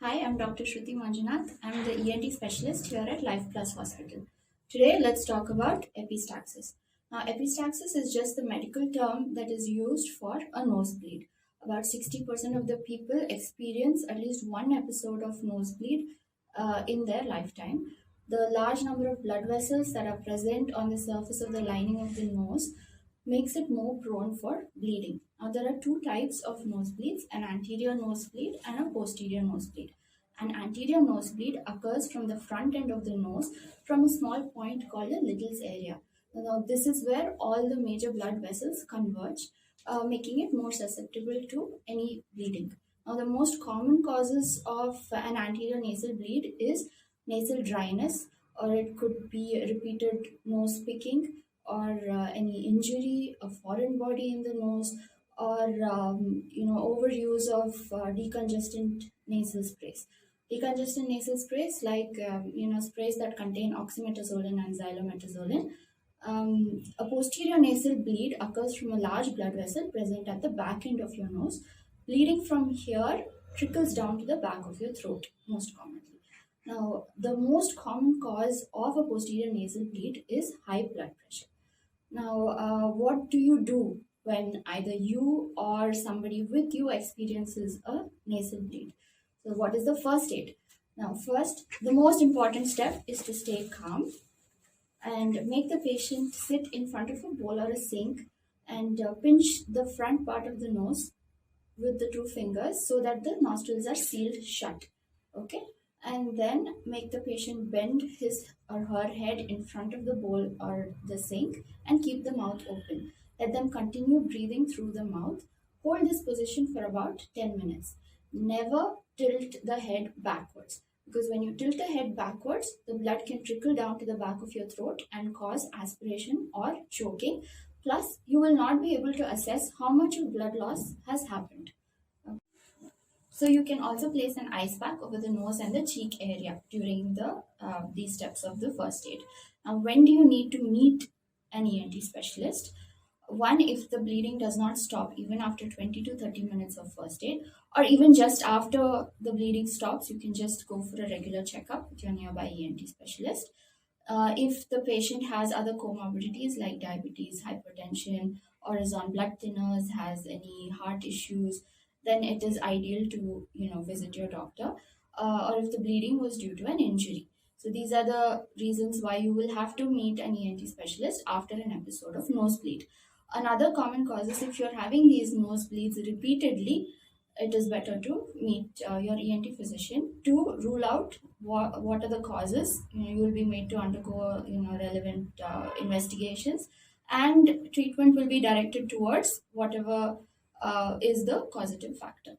Hi, I'm Dr. Shruti Manjunath. I'm the ENT specialist here at Life Plus Hospital. Today, let's talk about epistaxis. Now, epistaxis is just the medical term that is used for a nosebleed. About 60% of the people experience at least one episode of nosebleed in their lifetime. The large number of blood vessels that are present on the surface of the lining of the nose makes it more prone for bleeding. Now, there are two types of nosebleeds, an anterior nosebleed and a posterior nosebleed. An anterior nosebleed occurs from the front end of the nose from a small point called the Little's area. Now, this is where all the major blood vessels converge, making it more susceptible to any bleeding. Now, the most common causes of an anterior nasal bleed is nasal dryness, or it could be repeated nose picking, or any injury, a foreign body in the nose, or overuse of decongestant nasal sprays. Decongestant nasal sprays, like sprays that contain oxymetazoline and xylometazoline. A posterior nasal bleed occurs from a large blood vessel present at the back end of your nose. Bleeding from here trickles down to the back of your throat, most commonly. Now, the most common cause of a posterior nasal bleed is high blood pressure. Now, what do you do when either you or somebody with you experiences a nasal bleed? So, what is the first aid? Now, first, the most important step is to stay calm and make the patient sit in front of a bowl or a sink and pinch the front part of the nose with the two fingers so that the nostrils are sealed shut. Okay, and then make the patient bend his or her head in front of the bowl or the sink and keep the mouth open. Let them continue breathing through the mouth. Hold this position for about 10 minutes. Never tilt the head backwards, because when you tilt the head backwards, the blood can trickle down to the back of your throat and cause aspiration or choking. Plus, you will not be able to assess how much of blood loss has happened. So you can also place an ice pack over the nose and the cheek area during these steps of the first aid. Now, when do you need to meet an ENT specialist? One, if the bleeding does not stop even after 20 to 30 minutes of first aid, or even just after the bleeding stops, you can just go for a regular checkup with your nearby ENT specialist. If the patient has other comorbidities like diabetes, hypertension, or is on blood thinners, has any heart issues, then it is ideal to visit your doctor. Or if the bleeding was due to an injury. So these are the reasons why you will have to meet an ENT specialist after an episode of nosebleed. Another common cause is if you're having these nosebleeds repeatedly, it is better to meet your ENT physician to rule out what are the causes. You will be made to undergo relevant investigations, and treatment will be directed towards whatever is the causative factor.